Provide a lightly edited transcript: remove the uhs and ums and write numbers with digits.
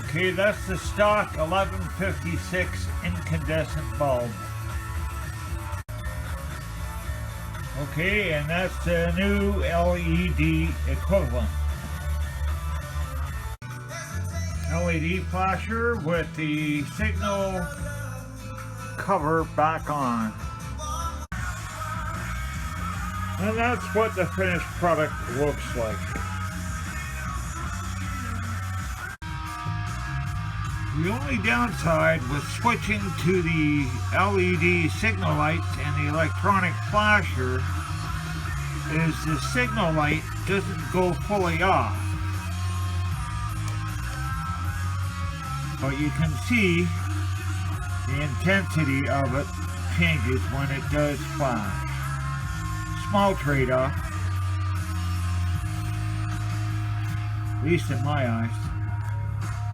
Okay, that's the stock 1156 incandescent bulb. Okay, and that's the new LED equivalent. LED flasher with the signal cover back on. And that's what the finished product looks like. The only downside with switching to the LED signal lights and the electronic flasher is the signal light doesn't go fully off. But you can see the intensity of it changes when it does flash. Small trade-off, at least in my eyes.